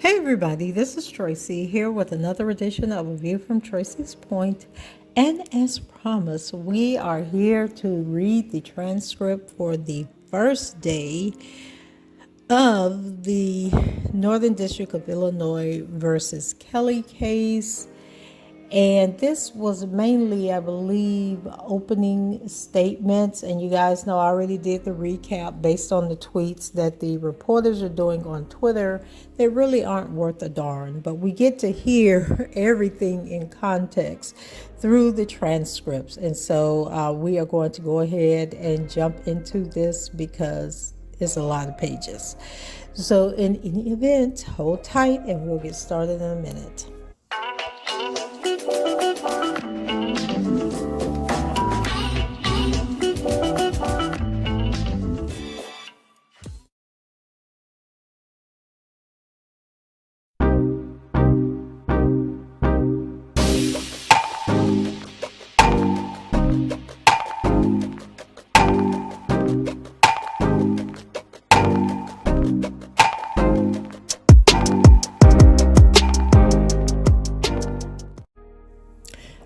Hey everybody, this is Tracy here with another edition of A View from Tracy's Point. And as promised, we are here to read the transcript for the first day of the Northern District of Illinois versus Kelly case. And this was mainly, I believe, opening statements. And you guys know I already did the recap based on the tweets that the reporters are doing on Twitter. They really aren't worth a darn, but we get to hear everything in context through the transcripts. And so we are going to go ahead and jump into this because it's a lot of pages. So in any event, hold tight and we'll get started in a minute.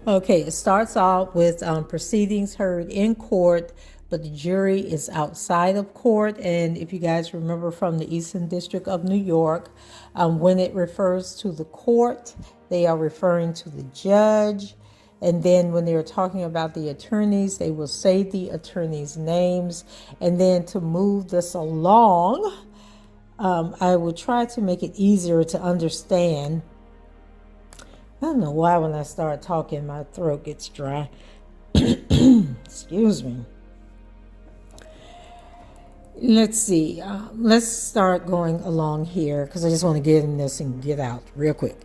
Okay, it starts off with proceedings heard in court, but the jury is outside of court. And if you guys remember from the Eastern District of New York, when it refers to the court, they are referring to the judge. And then when they're talking about the attorneys, they will say the attorneys' names. And then to move this along, I will try to make it easier to understand. I don't know why when I start talking, my throat gets dry. Excuse me. Let's see. Let's start going along here because I just want to get in this and get out real quick.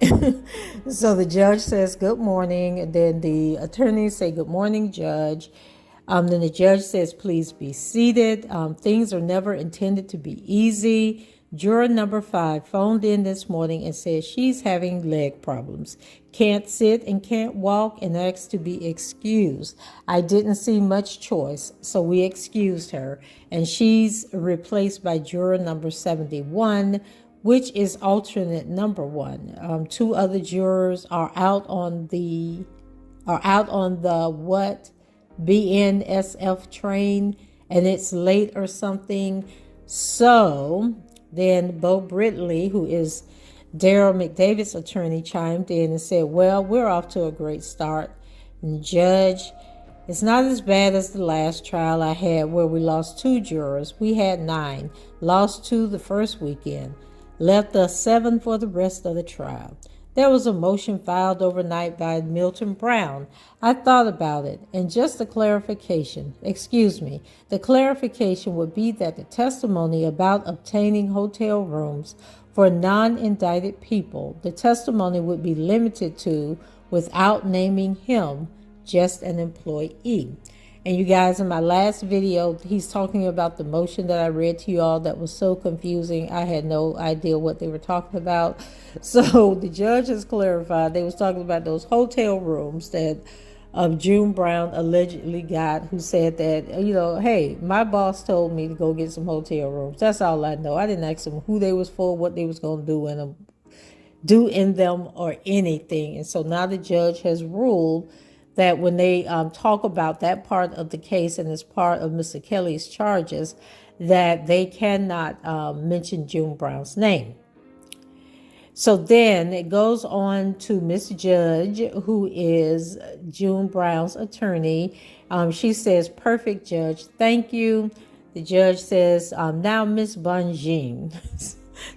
So the judge says, good morning. And then the attorneys say, good morning, judge. Then the judge says, please be seated. Things are never intended to be easy. Juror number 5 phoned in this morning and said she's having leg problems, can't sit and can't walk, and asked to be excused. I didn't see much choice, so we excused her, and she's replaced by juror number 71, which is alternate number 1. 2 other jurors are out on the what BNSF train, and it's late or something. So then Bo Britley, who is Daryl McDavid's attorney, chimed in and said, well, we're off to a great start. And judge, it's not as bad as the last trial I had where we lost 2 jurors. We had 9, lost 2 the first weekend, left us 7 for the rest of the trial. There was a motion filed overnight by Milton Brown. I thought about it, and just a clarification, the clarification would be that the testimony about obtaining hotel rooms for non-indicted people, the testimony would be limited to, without naming him, just an employee. And you guys, in my last video, he's talking about the motion that I read to you all that was so confusing. I had no idea what they were talking about. So the judge has clarified. They was talking about those hotel rooms that June Brown allegedly got, who said that, hey, my boss told me to go get some hotel rooms. That's all I know. I didn't ask them who they was for, what they was going to do in them or anything. And so now the judge has ruled that when they talk about that part of the case and as part of Mr. Kelly's charges, that they cannot mention June Brown's name. So then it goes on to Miss Judge, who is June Brown's attorney. She says, perfect, Judge. Thank you. The judge says, now Miss Bonjean.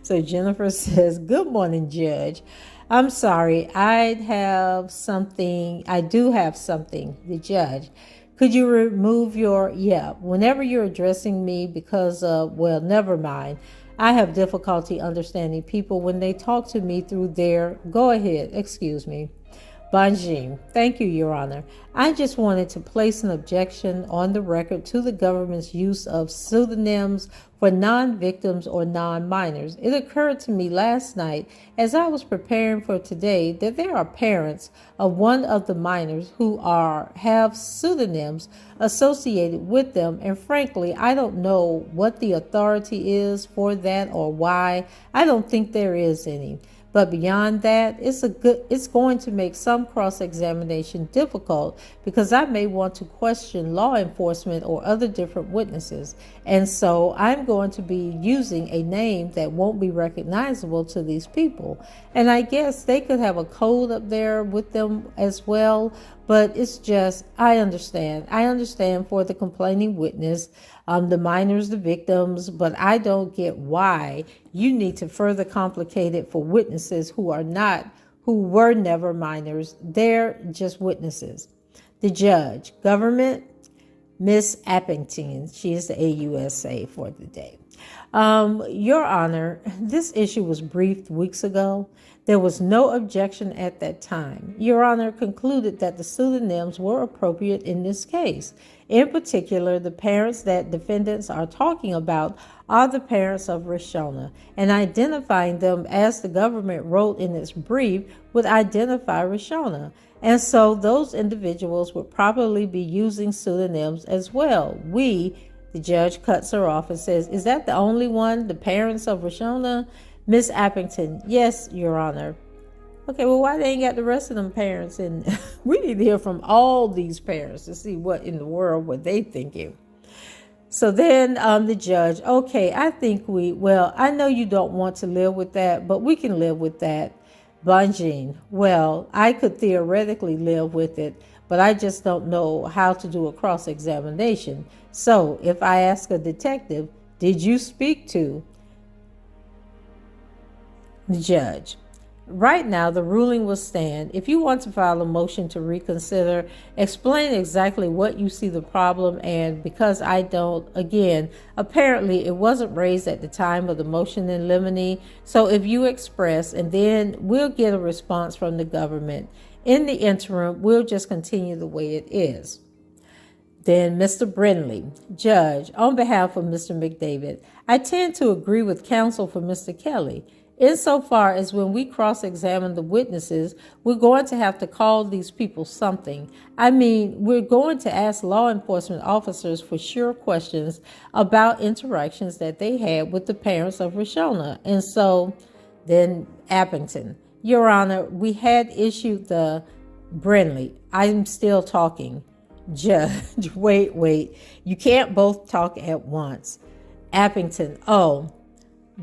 So Jennifer says, good morning, Judge. I'm sorry, I do have something. The judge, could you remove whenever you're addressing me because never mind. I have difficulty understanding people when they talk to me through their, go ahead, excuse me. Banjin, thank you, Your Honor. I just wanted to place an objection on the record to the government's use of pseudonyms for non-victims or non-minors. It occurred to me last night as I was preparing for today that there are parents of one of the minors who have pseudonyms associated with them, and frankly, I don't know what the authority is for that or why. I don't think there is any. But beyond that, it's going to make some cross-examination difficult because I may want to question law enforcement or other different witnesses. And so I'm going to be using a name that won't be recognizable to these people. And I guess they could have a code up there with them as well. But it's just, I understand. I understand for the complaining witness, the minors, the victims, but I don't get why you need to further complicate it for witnesses who were never minors. They're just witnesses. The judge, government, Miss Appington, she is the AUSA for the day. Your Honor, this issue was briefed weeks ago. There was no objection at that time. Your Honor concluded that the pseudonyms were appropriate in this case. In particular, the parents that defendants are talking about are the parents of Rashona, and identifying them as the government wrote in its brief would identify Rashona. And so those individuals would probably be using pseudonyms as well. The judge cuts her off and says, is that the only one, the parents of Rashona? Miss Appington, yes, Your Honor. Okay, well, why they ain't got the rest of them parents? And we need to hear from all these parents to see what in the world were they thinking. So then the judge, okay, I know you don't want to live with that, but we can live with that. Banjin, well, I could theoretically live with it, but I just don't know how to do a cross-examination. So if I ask a detective, did you speak to the judge? Right now, the ruling will stand. If you want to file a motion to reconsider, explain exactly what you see the problem, and because I don't, again, apparently it wasn't raised at the time of the motion in limine, so if you express, and then we'll get a response from the government. In the interim, we'll just continue the way it is. Then Mr. Brindley, Judge, on behalf of Mr. McDavid, I tend to agree with counsel for Mr. Kelly. Insofar as when we cross-examine the witnesses, we're going to have to call these people something. I mean, we're going to ask law enforcement officers for sure questions about interactions that they had with the parents of Rashona. And so then Appington, Your Honor, we had issued the Brindley. I'm still talking. Judge, wait. You can't both talk at once. Appington,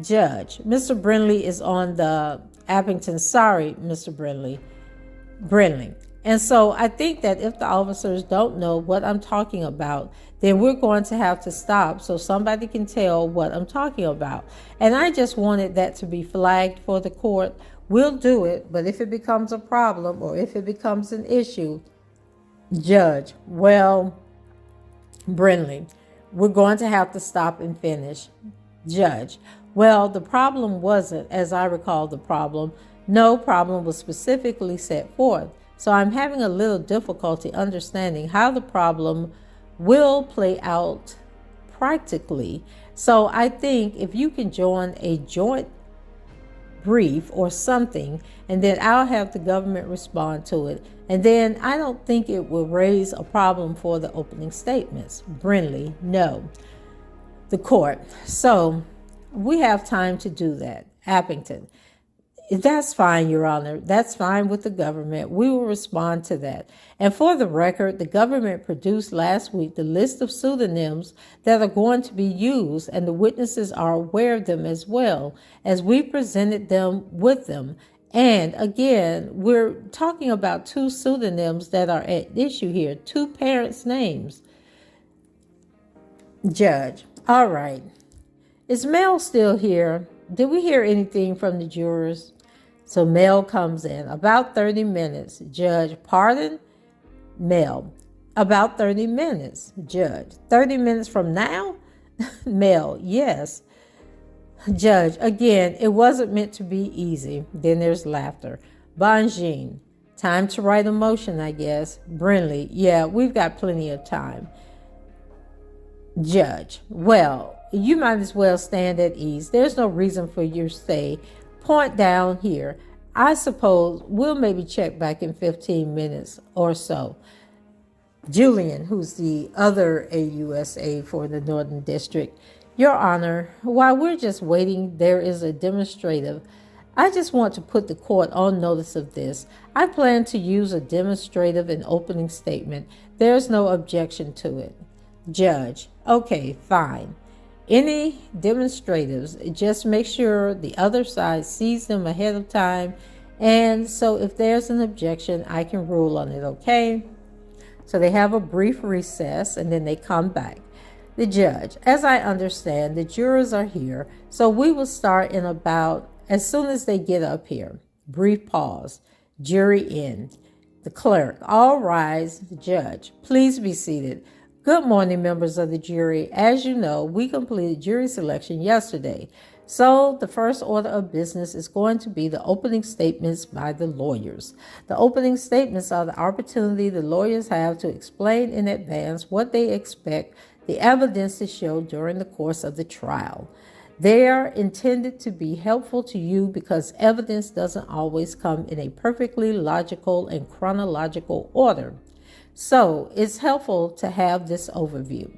Judge, Mr. Brindley is on the Appington. Sorry, Mr. Brindley. And so I think that if the officers don't know what I'm talking about, then we're going to have to stop so somebody can tell what I'm talking about. And I just wanted that to be flagged for the court. We'll do it, but if it becomes a problem or if it becomes an issue, Judge, Brindley, we're going to have to stop and finish. Judge, well, the problem wasn't, as I recall the problem, no problem was specifically set forth. So I'm having a little difficulty understanding how the problem will play out practically. So I think if you can join a joint brief or something, and then I'll have the government respond to it. And then I don't think it will raise a problem for the opening statements. Brindley, no. The court. So we have time to do that. Appington, that's fine, Your Honor. That's fine with the government. We will respond to that. And for the record, the government produced last week the list of pseudonyms that are going to be used, and the witnesses are aware of them as well as we presented them with them. And again, we're talking about two pseudonyms that are at issue here, two parents' names. Judge, all right. Is Mel still here? Did we hear anything from the jurors? So Mel comes in. About 30 minutes. Judge, pardon? Mel, about 30 minutes. Judge, 30 minutes from now? Mel, yes. Judge, again, it wasn't meant to be easy. Then there's laughter. Banjin, Time to write a motion, I guess. Brinley, yeah, we've got plenty of time. Judge, well, you might as well stand at ease. There's no reason for your stay. Point down here. I suppose we'll maybe check back in 15 minutes or so. Julien, who's the other AUSA for the Northern District. Your Honor, while we're just waiting, there is a demonstrative. I just want to put the court on notice of this. I plan to use a demonstrative and opening statement. There's no objection to it. Judge, okay, fine. Any demonstratives, just make sure the other side sees them ahead of time. And so if there's an objection, I can rule on it, okay? So they have a brief recess and then they come back. The judge, as I understand, the jurors are here, so we will start in about as soon as they get up here. Brief pause. Jury in. The clerk, all rise. The judge, please be seated. Good morning, members of the jury. As you know, we completed jury selection yesterday. So the first order of business is going to be the opening statements by the lawyers. The opening statements are the opportunity the lawyers have to explain in advance what they expect the evidence to show during the course of the trial. They are intended to be helpful to you because evidence doesn't always come in a perfectly logical and chronological order. So it's helpful to have this overview.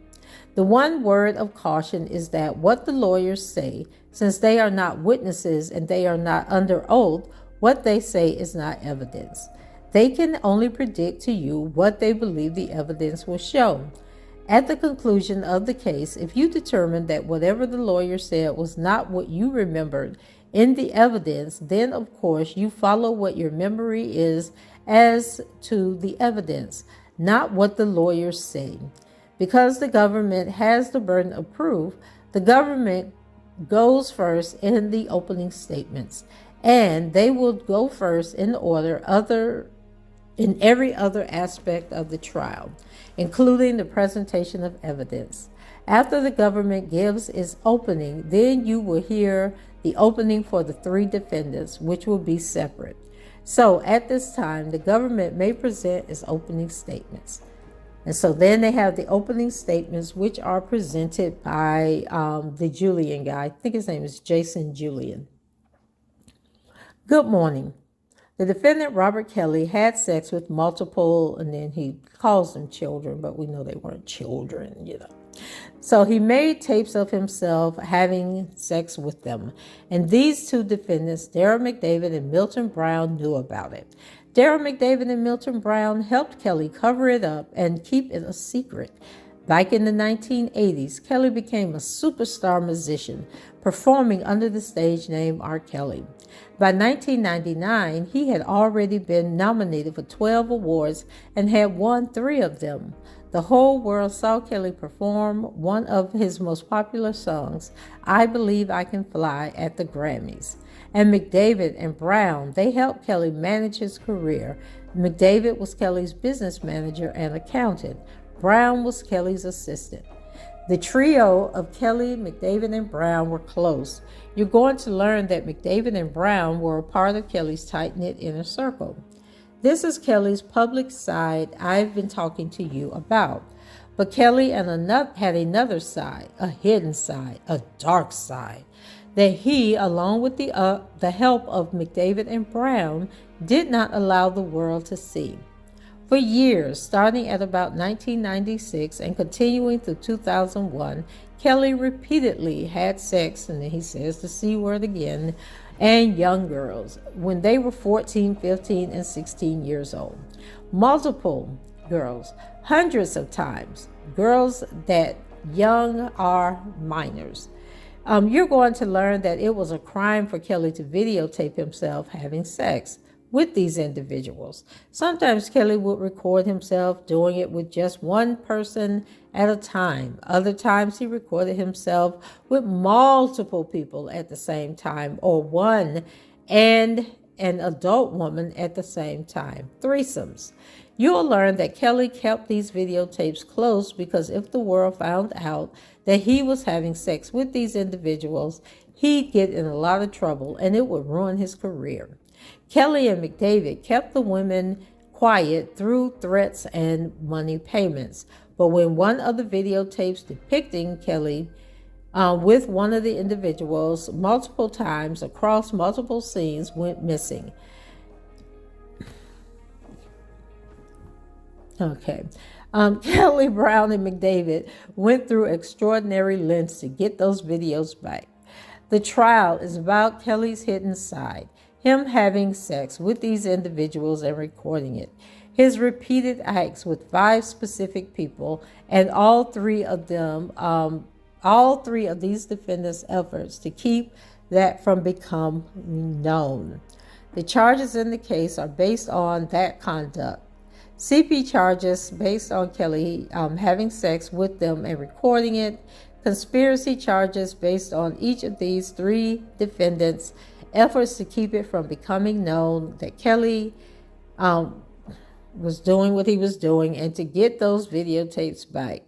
The one word of caution is that what the lawyers say, since they are not witnesses and they are not under oath, what they say is not evidence. They can only predict to you what they believe the evidence will show. At the conclusion of the case, if you determine that whatever the lawyer said was not what you remembered in the evidence, then of course you follow what your memory is as to the evidence, not what the lawyers say. Because the government has the burden of proof, the government goes first in the opening statements, and they will go first in order in every other aspect of the trial, including the presentation of evidence. After the government gives its opening, then you will hear the opening for the three defendants, which will be separate. So at this time, the government may present its opening statements. And so then they have the opening statements, which are presented by the Julien guy. I think his name is Jason Julien. Good morning. The defendant, Robert Kelly, had sex with multiple, and then he calls them children, but we know they weren't children, So he made tapes of himself having sex with them. And these two defendants, Darryl McDavid and Milton Brown, knew about it. Darryl McDavid and Milton Brown helped Kelly cover it up and keep it a secret. Back in the 1980s, Kelly became a superstar musician, performing under the stage name R. Kelly. By 1999, he had already been nominated for 12 awards and had won 3 of them. The whole world saw Kelly perform one of his most popular songs, I Believe I Can Fly, at the Grammys. And McDavid and Brown, they helped Kelly manage his career. McDavid was Kelly's business manager and accountant. Brown was Kelly's assistant. The trio of Kelly, McDavid, and Brown were close. You're going to learn that McDavid and Brown were a part of Kelly's tight-knit inner circle. This is Kelly's public side I've been talking to you about. But Kelly had another side, a hidden side, a dark side, that he, along with the help of McDavid and Brown, did not allow the world to see. For years, starting at about 1996 and continuing through 2001, Kelly repeatedly had sex, and then he says the C word again, and young girls when they were 14, 15, and 16 years old. Multiple girls, hundreds of times, girls that young are minors. You're going to learn that it was a crime for Kelly to videotape himself having sex with these individuals. Sometimes Kelly would record himself doing it with just one person at a time. Other times he recorded himself with multiple people at the same time, or one and an adult woman at the same time. Threesomes. You'll learn that Kelly kept these videotapes close because if the world found out that he was having sex with these individuals, he'd get in a lot of trouble and it would ruin his career. Kelly and McDavid kept the women quiet through threats and money payments. But when one of the videotapes depicting Kelly with one of the individuals multiple times across multiple scenes went missing. Okay. Kelly Brown and McDavid went through extraordinary lengths to get those videos back. The trial is about Kelly's hidden side, him having sex with these individuals and recording it, his repeated acts with 5 specific people, and all three of these defendants' efforts to keep that from becoming known. The charges in the case are based on that conduct. CP charges based on Kelly having sex with them and recording it. Conspiracy charges based on each of these 3 defendants' efforts to keep it from becoming known that Kelly was doing what he was doing and to get those videotapes back.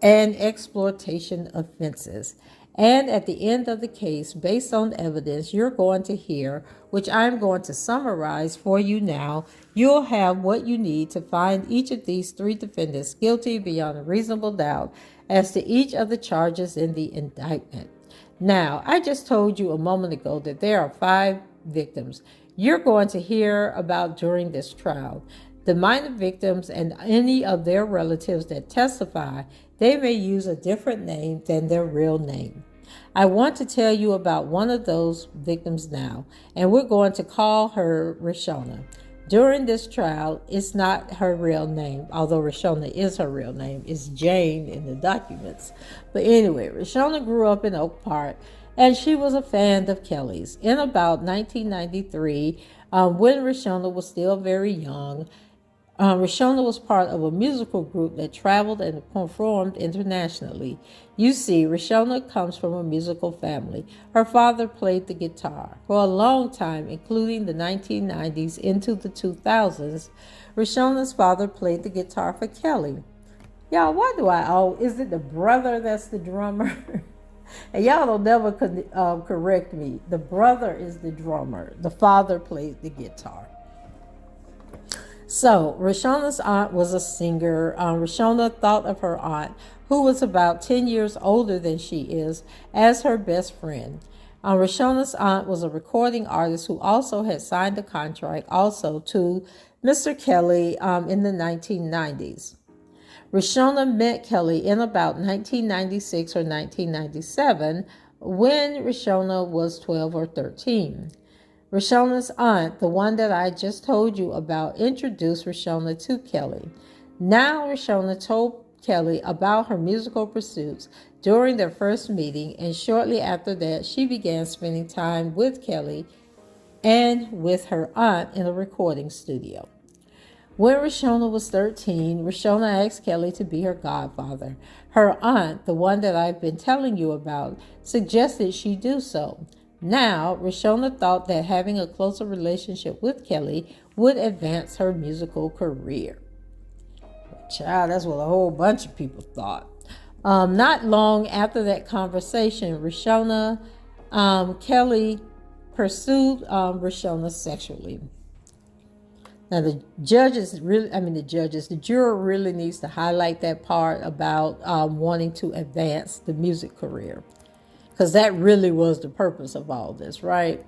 And exploitation offenses. And at the end of the case, based on evidence you're going to hear, which I'm going to summarize for you now, you'll have what you need to find each of these 3 defendants guilty beyond a reasonable doubt as to each of the charges in the indictment. Now, I just told you a moment ago that there are 5 victims you're going to hear about during this trial. The minor victims and any of their relatives that testify, they may use a different name than their real name. I want to tell you about one of those victims now, and we're going to call her Rashona. During this trial, it's not her real name, although Rashona is her real name. It's Jane in the documents. But anyway, Rashona grew up in Oak Park, and she was a fan of Kelly's. In about 1993, when Rashona was still very young, Rashona was part of a musical group that traveled and performed internationally. You see, Rashona comes from a musical family. Her father played the guitar. For a long time, including the 1990s into the 2000s, Rashona's father played the guitar for Kelly. Y'all, why do is it the brother that's the drummer? And y'all don't never correct me. The brother is the drummer. The father played the guitar. So, Rashona's aunt was a singer. Rashona thought of her aunt, who was about 10 years older than she is, as her best friend. Rashona's aunt was a recording artist who also had signed a contract also to Mr. Kelly in the 1990s. Rashona met Kelly in about 1996 or 1997 when Rashona was 12 or 13. Rashona's aunt, the one that I just told you about, introduced Rashona to Kelly. Now Rashona told Kelly about her musical pursuits during their first meeting, and shortly after that, she began spending time with Kelly and with her aunt in a recording studio. When Rashona was 13, Rashona asked Kelly to be her godfather. Her aunt, the one that I've been telling you about, suggested she do so. Now, Rashona thought that having a closer relationship with Kelly would advance her musical career. Child, that's what a whole bunch of people thought. Not long after that conversation, Kelly pursued Rashona sexually. Now, the juror really needs to highlight that part about wanting to advance the music career, because that really was the purpose of all this, right?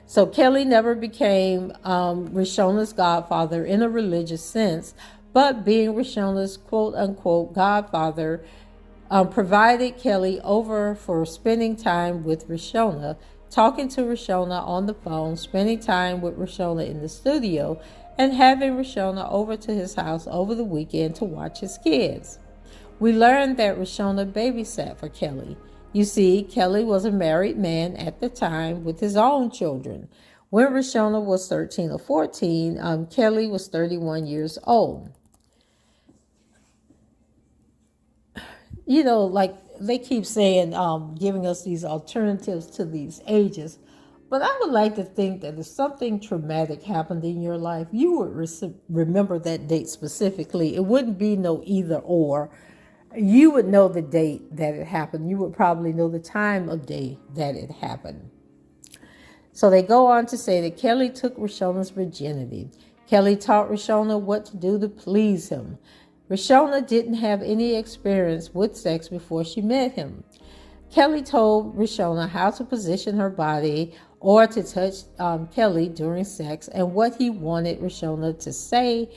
So Kelly never became Rashona's godfather in a religious sense, but being Rashona's quote-unquote godfather provided Kelly over for spending time with Rashona, talking to Rashona on the phone, spending time with Rashona in the studio, and having Rashona over to his house over the weekend to watch his kids. We learned that Rashona babysat for Kelly. You see, Kelly was a married man at the time with his own children. When Rashona was 13 or 14, Kelly was 31 years old. You know, like they keep saying, giving us these alternatives to these ages. But I would like to think that if something traumatic happened in your life, you would remember that date specifically. It wouldn't be no either or. You would know the date that it happened. You would probably know the time of day that it happened. So they go on to say that Kelly took Rashona's virginity. Kelly taught Rashona what to do to please him. Rashona didn't have any experience with sex before she met him. Kelly told Rashona how to position her body or to touch Kelly during sex and what he wanted Rashona to say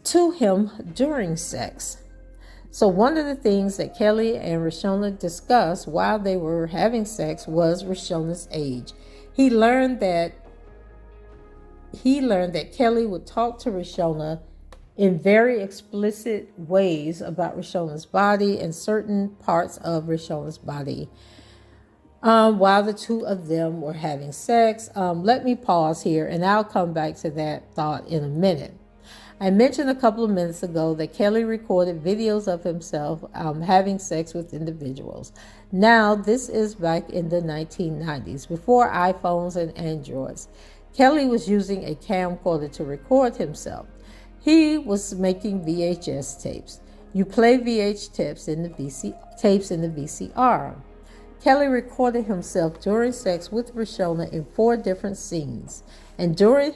to him during sex. So one of the things that Kelly and Rashona discussed while they were having sex was Rashona's age. He learned that Kelly would talk to Rashona in very explicit ways about Rashona's body and certain parts of Rashona's body while the two of them were having sex. Let me pause here and I'll come back to that thought in a minute. I mentioned a couple of minutes ago that Kelly recorded videos of himself having sex with individuals. Now, this is back in the 1990s, before iPhones and Androids. Kelly was using a camcorder to record himself. He was making VHS tapes. You play VH tapes in the VCR. Kelly recorded himself during sex with Rashona in 4 different scenes. And during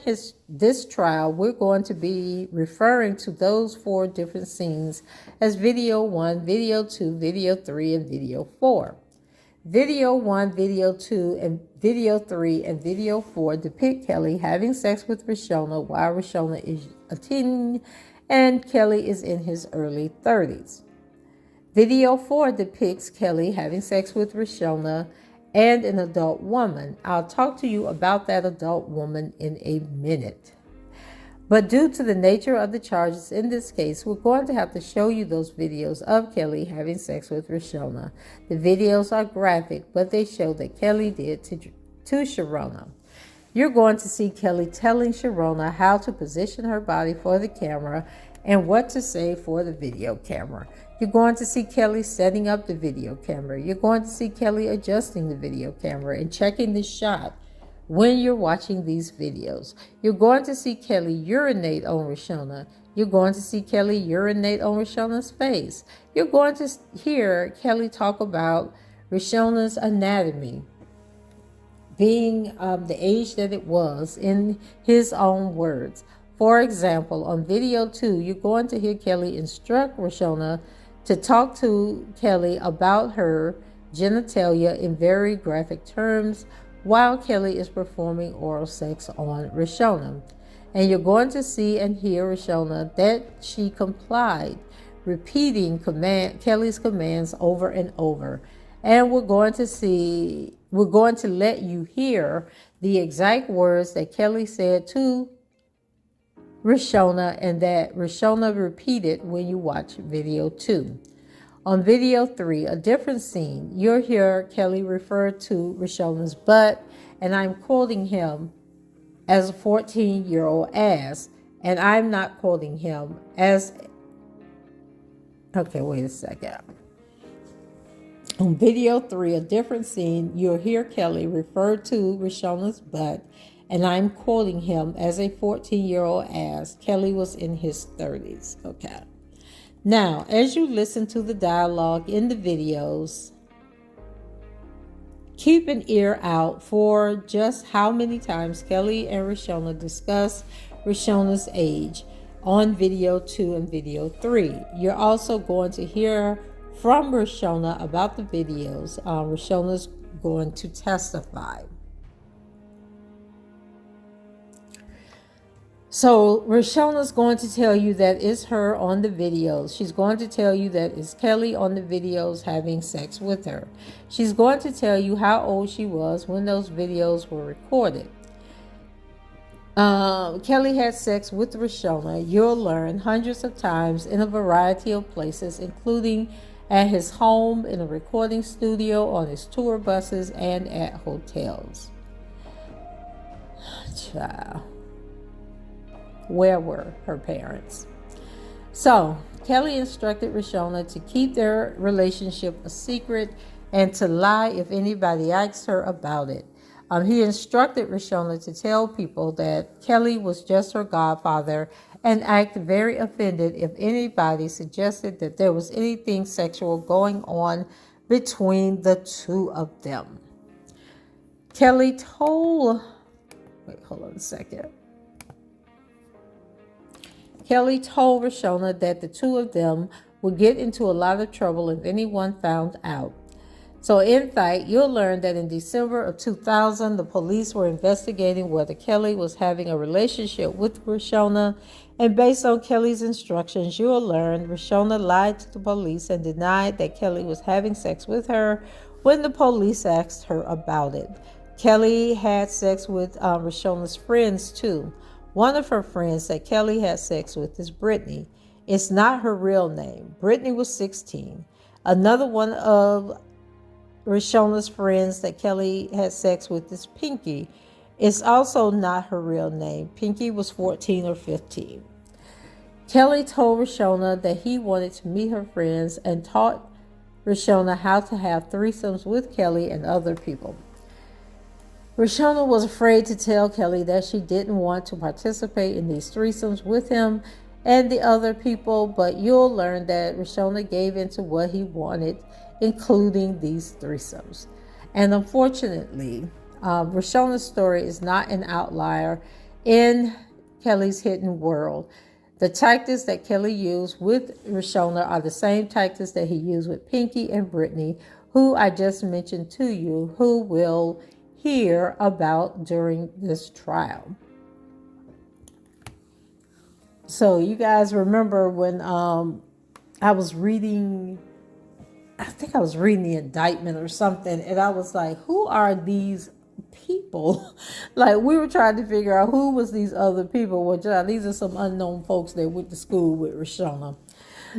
this trial, we're going to be referring to those 4 different scenes as video 1, video 2, video 3, and video 4. Video 1, video 2, and video 3, and video 4 depict Kelly having sex with Rashona while Rashona is a teen and Kelly is in his early 30s. Video 4 depicts Kelly having sex with Rashona and an adult woman. I'll talk to you about that adult woman in a minute. But due to the nature of the charges in this case, we're going to have to show you those videos of Kelly having sex with Rashona. The videos are graphic, but they show that Kelly did to Sharona. You're going to see Kelly telling Sharona how to position her body for the camera and what to say for the video camera. You're going to see Kelly setting up the video camera. You're going to see Kelly adjusting the video camera and checking the shot when you're watching these videos. You're going to see Kelly urinate on Rashona. You're going to see Kelly urinate on Rashona's face. You're going to hear Kelly talk about Rashona's anatomy being the age that it was in his own words. For example, on video 2, you're going to hear Kelly instruct Rashona to talk to Kelly about her genitalia in very graphic terms while Kelly is performing oral sex on Rashona. And you're going to see and hear Rashona that she complied, repeating Kelly's commands over and over. And we're going to let you hear the exact words that Kelly said to Rashona and that Rashona repeated when you watch video 2. On video 3, a different scene, you'll hear Kelly refer to Rashona's butt, and I'm quoting him as a 14-year-old ass, and I'm not quoting him as... Okay, wait a second. On video 3, a different scene, you'll hear Kelly refer to Rashona's butt, and I'm quoting him as a 14-year-old ass. Kelly was in his 30s. Okay. Now, as you listen to the dialogue in the videos, keep an ear out for just how many times Kelly and Rashona discuss Rashona's age on video 2 and video 3. You're also going to hear from Rashona about the videos. Rashona's going to testify. So Rashona's going to tell you that it's her on the videos. She's going to tell you that it's Kelly on the videos having sex with her. She's going to tell you how old she was when those videos were recorded. Kelly had sex with Rashona, you'll learn, hundreds of times in a variety of places, including at his home, in a recording studio, on his tour buses, and at hotels. Child. Where were her parents? So, Kelly instructed Rashona to keep their relationship a secret and to lie if anybody asked her about it. He instructed Rashona to tell people that Kelly was just her godfather and act very offended if anybody suggested that there was anything sexual going on between the two of them. Kelly told, wait, hold on a second. Kelly told Roshona that the two of them would get into a lot of trouble if anyone found out. So in fact, you'll learn that in December of 2000, the police were investigating whether Kelly was having a relationship with Roshona, and based on Kelly's instructions, you'll learn Roshona lied to the police and denied that Kelly was having sex with her when the police asked her about it. Kelly had sex with Roshona's friends too. One of her friends that Kelly had sex with is Brittany. It's not her real name. Brittany was 16. Another one of Roshona's friends that Kelly had sex with is Pinky. It's also not her real name. Pinky was 14 or 15. Kelly told Roshona that he wanted to meet her friends and taught Roshona how to have threesomes with Kelly and other people. Roshona was afraid to tell Kelly that she didn't want to participate in these threesomes with him and the other people, but you'll learn that Roshona gave in to what he wanted, including these threesomes. And unfortunately, Roshona's story is not an outlier in Kelly's hidden world. The tactics that Kelly used with Roshona are the same tactics that he used with Pinky and Brittany, who I just mentioned to you, who will hear about during this trial. So you guys remember when I was reading, I think I was reading the indictment or something, and I was like, who are these people? Like, we were trying to figure out who was these other people. Well, these are some unknown folks that went to school with Roshona.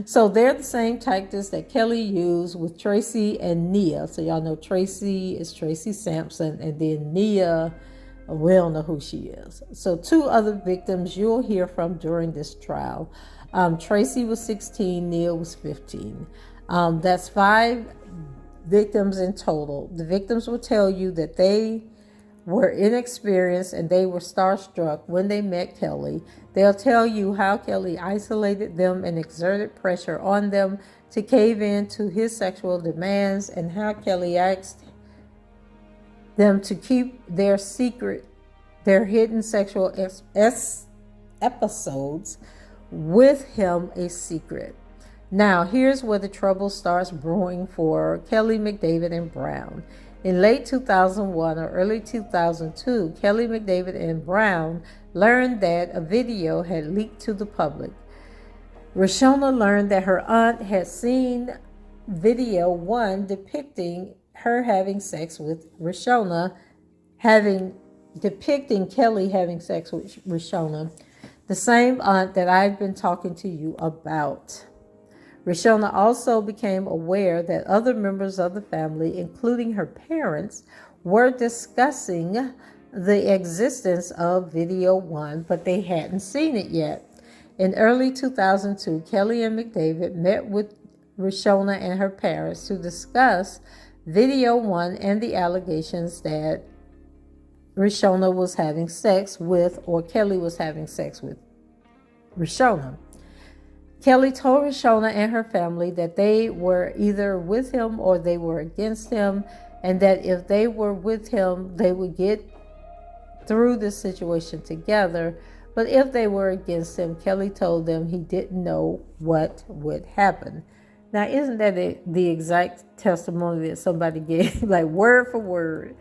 So they're the same tactics that Kelly used with Tracy and Mya. So y'all know Tracy is Tracy Sampson, and then Mya, we don't know who she is. So two other victims you'll hear from during this trial. Tracy was 16, Mya was 15. That's 5 victims in total. The victims will tell you that they were inexperienced and they were starstruck when they met Kelly. They'll tell you how Kelly isolated them and exerted pressure on them to cave in to his sexual demands, and how Kelly asked them to keep their secret, their hidden sexual episodes with him a secret. Now, here's where the trouble starts brewing for Kelly, McDavid, and Brown. In late 2001 or early 2002, Kelly, McDavid, and Brown learned that a video had leaked to the public. Roshona learned that her aunt had seen video 1 depicting her having sex with Roshona, depicting Kelly having sex with Roshona, the same aunt that I've been talking to you about. Roshona also became aware that other members of the family, including her parents, were discussing the existence of video 1, but they hadn't seen it yet. In early 2002, Kelly and McDavid met with Roshona and her parents to discuss video 1 and the allegations that Roshona was having sex with, or Kelly was having sex with Roshona. Kelly told Roshona and her family that they were either with him or they were against him, and that if they were with him, they would get through this situation together. But if they were against him, Kelly told them he didn't know what would happen. Now, isn't that the exact testimony that somebody gave, like word for word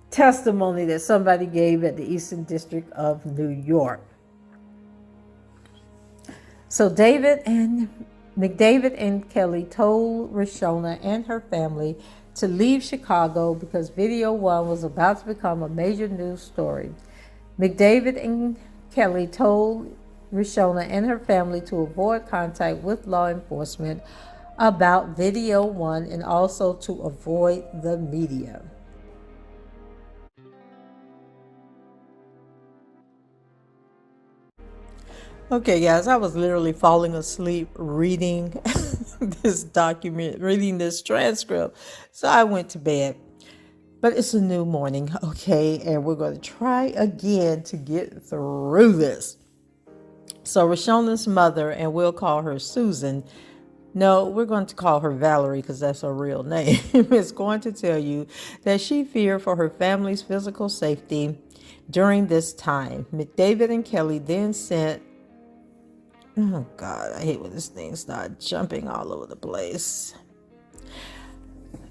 testimony that somebody gave at the Eastern District of New York? So McDavid and Kelly told Roshona and her family to leave Chicago because video 1 was about to become a major news story. McDavid and Kelly told Roshona and her family to avoid contact with law enforcement about video 1 and also to avoid the media. Okay, guys, I was literally falling asleep reading this document, reading this transcript. So I went to bed. But it's a new morning, okay? And we're going to try again to get through this. So Roshona's mother, and we'll call her Susan, No, we're going to call her Valerie because that's her real name, is going to tell you that she feared for her family's physical safety during this time. McDavid and Kelly then sent, oh God, I hate when this thing starts jumping all over the place.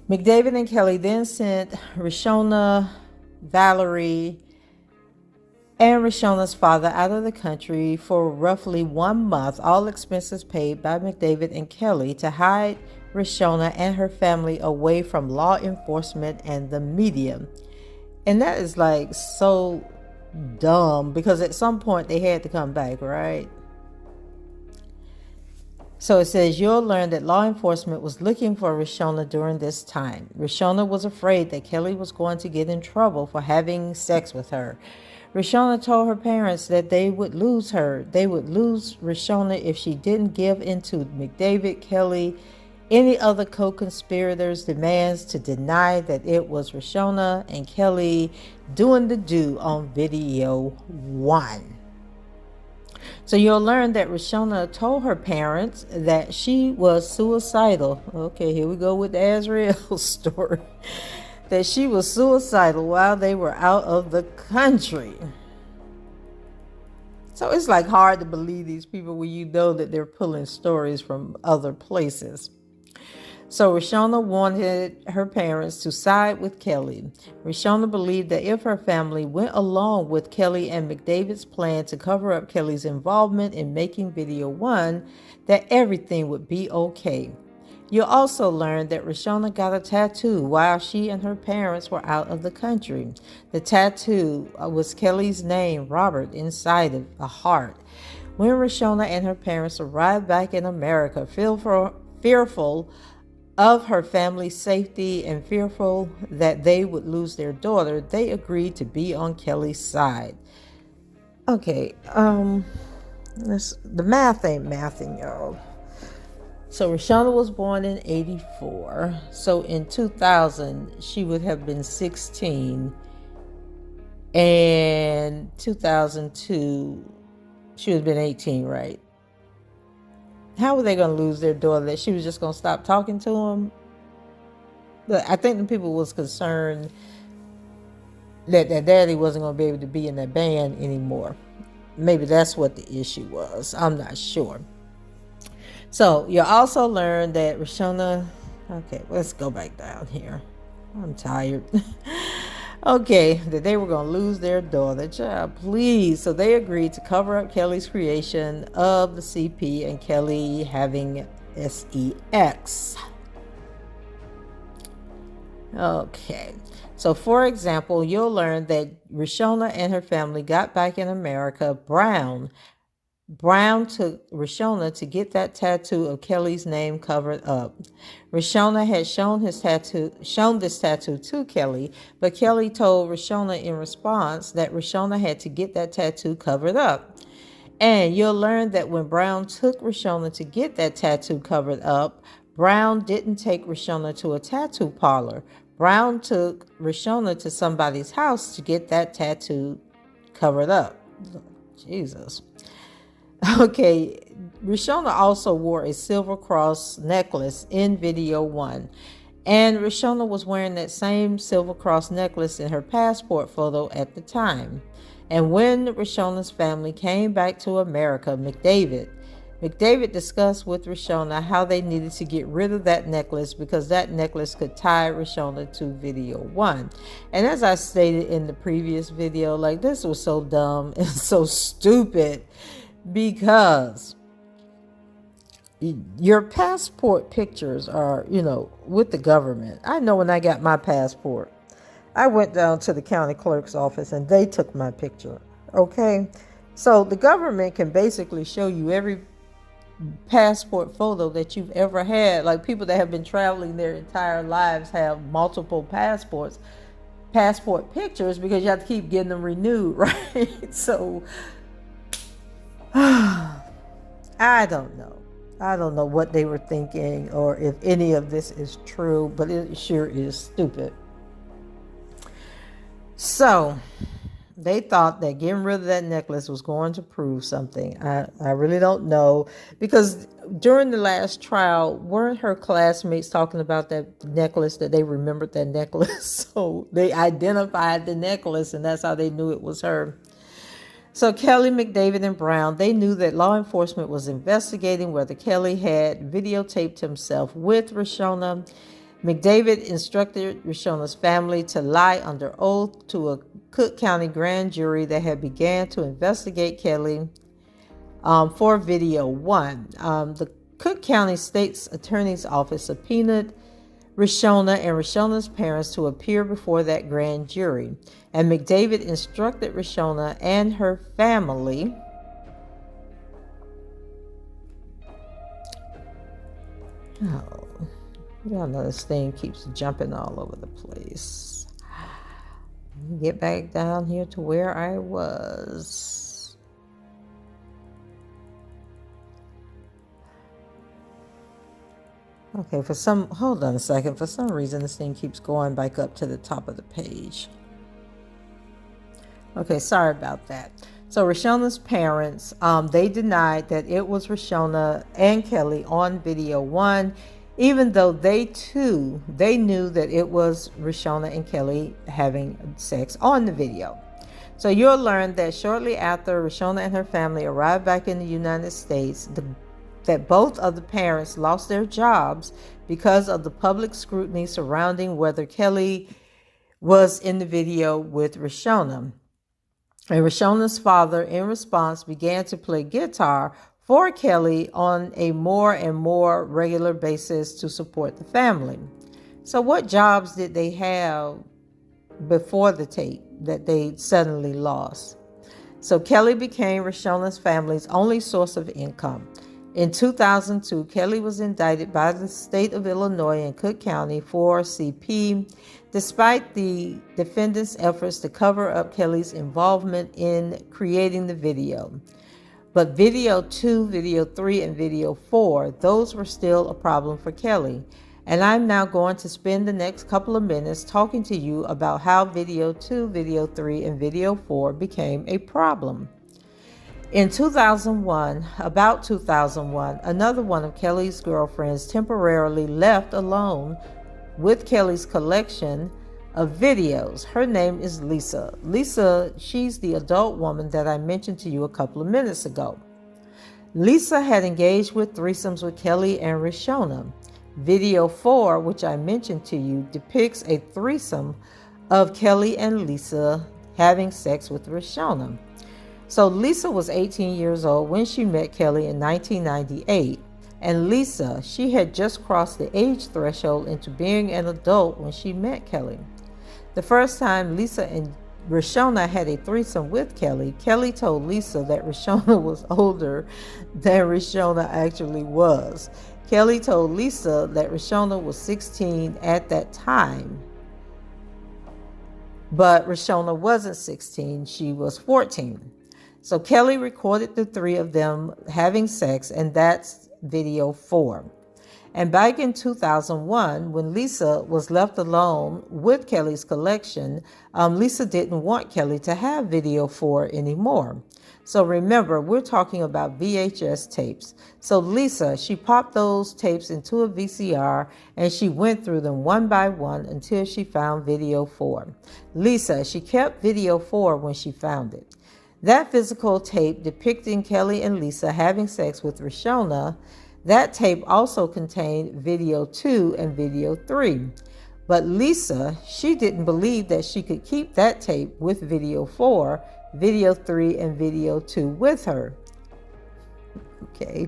McDavid and Kelly then sent Rishona, Valerie, and Rishona's father out of the country for roughly 1 month, all expenses paid by McDavid and Kelly, to hide Rishona and her family away from law enforcement and the media. And that is like so dumb, because at some point they had to come back, right? So it says, you'll learn that law enforcement was looking for Rishona during this time. Rishona was afraid that Kelly was going to get in trouble for having sex with her. Rishona told her parents that they would lose her. They would lose Rishona if she didn't give in to McDavid, Kelly, any other co-conspirators' demands to deny that it was Rishona and Kelly doing the do on video 1. So you'll learn that Rishona told her parents that she was suicidal. Okay, here we go with the Ariel story. That she was suicidal while they were out of the country. So it's like hard to believe these people when you know that they're pulling stories from other places. So Rishona wanted her parents to side with Kelly. Rishona believed that if her family went along with Kelly and McDavid's plan to cover up Kelly's involvement in making video 1, that everything would be okay. You'll also learn that Rishona got a tattoo while she and her parents were out of the country. The tattoo was Kelly's name, Robert, inside of a heart. When Rishona and her parents arrived back in America, fearful of her family's safety and fearful that they would lose their daughter, they agreed to be on Kelly's side. Okay, the math ain't mathing, y'all. So Rishona was born in 84. So in 2000, she would have been 16. And 2002, she would have been 18, right? How were they going to lose their daughter? That she was just going to stop talking to them? But I think the people was concerned that their daddy wasn't going to be able to be in that band anymore. Maybe that's what the issue was. I'm not sure. So you'll also learn that Rishona, okay, let's go back down here. I'm tired. Okay, that they were going to lose their daughter. Child, please. So they agreed to cover up Kelly's creation of the CP and Kelly having sex. Okay. So for example, you'll learn that Rishona and her family got back in America. Brown took Rishona to get that tattoo of Kelly's name covered up. Rishona had shown this tattoo to Kelly, but Kelly told Rishona in response that Rishona had to get that tattoo covered up. And you'll learn that when Brown took Rishona to get that tattoo covered up, Brown didn't take Rishona to a tattoo parlor. Brown took Rishona to somebody's house to get that tattoo covered up. Jesus. Okay, Rishona also wore a silver cross necklace in video 1. And Rishona was wearing that same silver cross necklace in her passport photo at the time. And when Rishona's family came back to America, McDavid discussed with Rishona how they needed to get rid of that necklace because that necklace could tie Rishona to video 1. And as I stated in the previous video, like, this was so dumb and so stupid. Because your passport pictures are, with the government. I know when I got my passport, I went down to the county clerk's office and they took my picture. Okay. So the government can basically show you every passport photo that you've ever had. Like, people that have been traveling their entire lives have multiple passport pictures because you have to keep getting them renewed, right? So I don't know. I don't know what they were thinking or if any of this is true, but it sure is stupid. So They thought that getting rid of that necklace was going to prove something. I really don't know, because during the last trial, weren't her classmates talking about that necklace, that they remembered that necklace? So they identified the necklace, and that's how they knew it was her. So Kelly, McDavid, and Brown, they knew that law enforcement was investigating whether Kelly had videotaped himself with Rashona. McDavid instructed Rashona's family to lie under oath to a Cook County grand jury that had began to investigate Kelly for video one. The Cook County State's Attorney's Office subpoenaed Rashona and Rashona's parents to appear before that grand jury. And McDavid instructed Rashona and her family y'all know this thing keeps jumping all over the place. Let me get back down here to where I was. Okay, hold on a second. For some reason, this thing keeps going back up to the top of the page. Okay, sorry about that. So Rashona's parents, they denied that it was Rashona and Kelly on video one, even though they knew that it was Rashona and Kelly having sex on the video. So you'll learn that shortly after Rashona and her family arrived back in the United States, that both of the parents lost their jobs because of the public scrutiny surrounding whether Kelly was in the video with Rashona. And Rashona's father, in response, began to play guitar for Kelly on a more and more regular basis to support the family. So what jobs did they have before the tape that they suddenly lost? So Kelly became Rashona's family's only source of income. In 2002, Kelly was indicted by the state of Illinois in Cook County for CP, despite the defendant's efforts to cover up Kelly's involvement in creating the video. But video 2, video 3, and video 4, those were still a problem for Kelly. And I'm now going to spend the next couple of minutes talking to you about how video 2, video 3, and video 4 became a problem. In 2001, another one of Kelly's girlfriends temporarily left alone with Kelly's collection of videos. Her name is Lisa. Lisa, she's the adult woman that I mentioned to you a couple of minutes ago. Lisa had engaged with threesomes with Kelly and Rashona. Video 4, which I mentioned to you, depicts a threesome of Kelly and Lisa having sex with Rashona. So Lisa was 18 years old when she met Kelly in 1998. And Lisa, she had just crossed the age threshold into being an adult when she met Kelly. The first time Lisa and Rashona had a threesome with Kelly, Kelly told Lisa that Rashona was older than Rashona actually was. Kelly told Lisa that Rashona was 16 at that time, but Rashona wasn't 16, she was 14. So Kelly recorded the three of them having sex, and that's video 4. And back in 2001, when Lisa was left alone with Kelly's collection, Lisa didn't want Kelly to have video 4 anymore. So remember, we're talking about VHS tapes. So Lisa, she popped those tapes into a VCR and she went through them one by one until she found video 4. Lisa, she kept video 4 when she found it. That physical tape depicting Kelly and Lisa having sex with Rashona, that tape also contained video 2 and video 3. But Lisa, she didn't believe that she could keep that tape with video 4, video 3, and video 2 with her. Okay.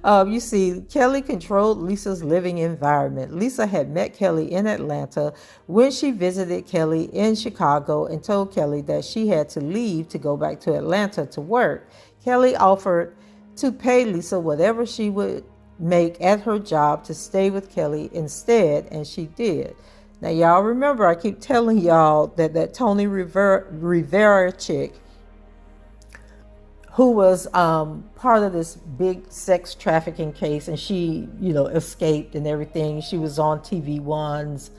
You see, Kelly controlled Lisa's living environment. Lisa had met Kelly in Atlanta when she visited Kelly in Chicago and told Kelly that she had to leave to go back to Atlanta to work. Kelly offered to pay Lisa whatever she would make at her job to stay with Kelly instead, and she did. Now, y'all remember, I keep telling y'all that Tony Rivera chick, who was part of this big sex trafficking case, and she, escaped and everything. She was on TV One's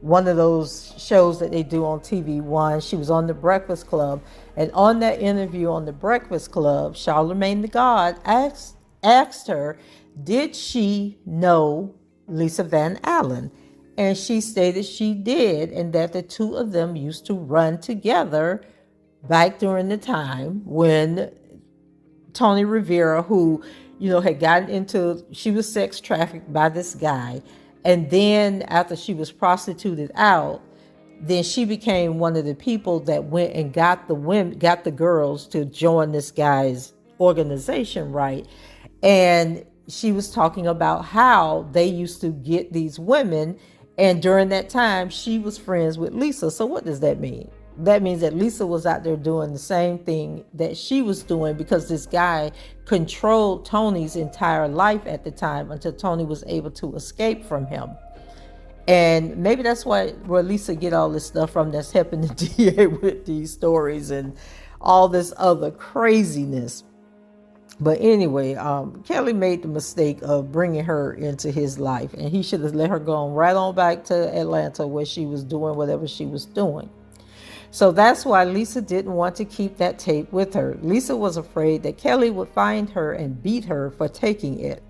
one of those shows that they do on TV1. She was on The Breakfast Club. And on that interview on The Breakfast Club, Charlemagne the God asked her, did she know Lisa Van Allen? And she stated she did, and that the two of them used to run together back during the time when Tony Rivera, who, had gotten into, she was sex trafficked by this guy. And then after she was prostituted out, then she became one of the people that went and got the girls to join this guy's organization, right? And she was talking about how they used to get these women. And during that time, she was friends with Lisa. So what does that mean? That means that Lisa was out there doing the same thing that she was doing, because this guy controlled Tony's entire life at the time until Tony was able to escape from him. And maybe that's where Lisa get all this stuff from that's helping the DA with these stories and all this other craziness. But anyway, Kelly made the mistake of bringing her into his life, and he should have let her go right on back to Atlanta where she was doing whatever she was doing. So that's why Lisa didn't want to keep that tape with her. Lisa was afraid that Kelly would find her and beat her for taking it.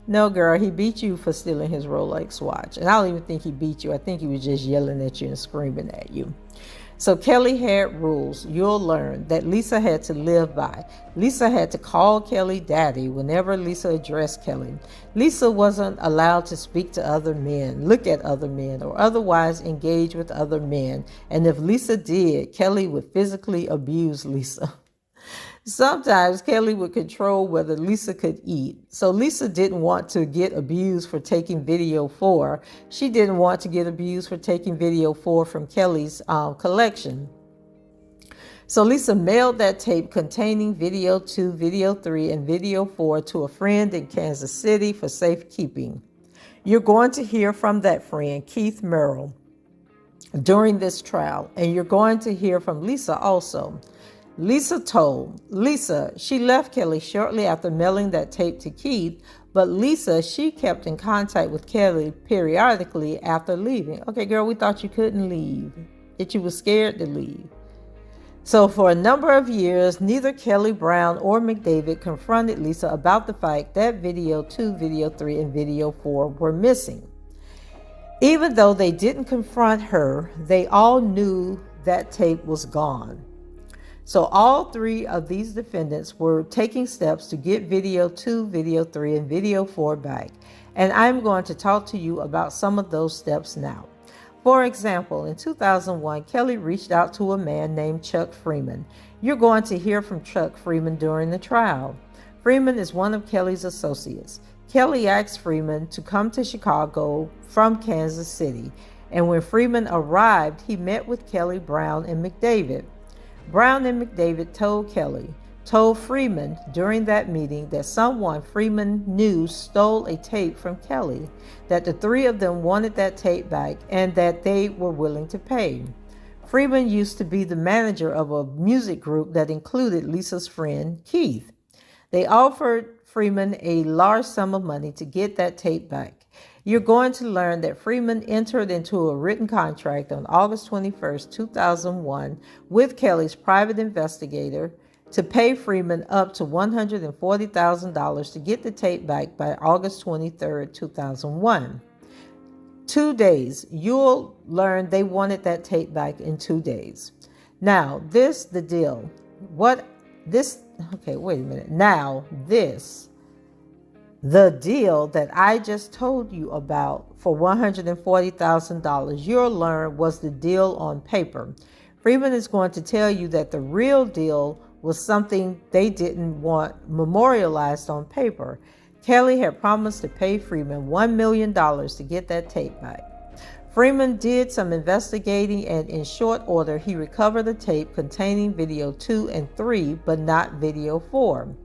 No, girl, he beat you for stealing his Rolex watch. And I don't even think he beat you. I think he was just yelling at you and screaming at you. So Kelly had rules, you'll learn, that Lisa had to live by. Lisa had to call Kelly daddy whenever Lisa addressed Kelly. Lisa wasn't allowed to speak to other men, look at other men, or otherwise engage with other men. And if Lisa did, Kelly would physically abuse Lisa. Sometimes Kelly would control whether Lisa could eat. So Lisa didn't want to get abused for taking video 4. She didn't want to get abused for taking video 4 from Kelly's collection. So Lisa mailed that tape containing video 2, video 3, and video 4 to a friend in Kansas City for safekeeping. You're going to hear from that friend, Keith Merrill, during this trial, and you're going to hear from Lisa also. Lisa, she left Kelly shortly after mailing that tape to Keith, but Lisa, she kept in contact with Kelly periodically after leaving. Okay, girl, we thought you couldn't leave, that you were scared to leave. So for a number of years, neither Kelly Brown or McDavid confronted Lisa about the fact that video 2, video 3, and video 4 were missing. Even though they didn't confront her, they all knew that tape was gone. So all 3 of these defendants were taking steps to get video 2, video 3, and video 4 back. And I'm going to talk to you about some of those steps now. For example, in 2001, Kelly reached out to a man named Chuck Freeman. You're going to hear from Chuck Freeman during the trial. Freeman is one of Kelly's associates. Kelly asked Freeman to come to Chicago from Kansas City. And when Freeman arrived, he met with Kelly Brown and McDavid. Brown and McDavid told Freeman during that meeting that someone Freeman knew stole a tape from Kelly, that the 3 of them wanted that tape back, and that they were willing to pay. Freeman used to be the manager of a music group that included Lisa's friend Keith. They offered Freeman a large sum of money to get that tape back. You're going to learn that Freeman entered into a written contract on August 21st, 2001 with Kelly's private investigator to pay Freeman up to $140,000 to get the tape back by August 23rd, 2001. 2 days. You'll learn they wanted that tape back in 2 days. Now, the deal. The deal that I just told you about for $140,000, you'll learn was the deal on paper. Freeman is going to tell you that the real deal was something they didn't want memorialized on paper. Kelly had promised to pay Freeman $1 million to get that tape back. Freeman did some investigating, and in short order, he recovered a tape containing video 2 and 3, but not video 4.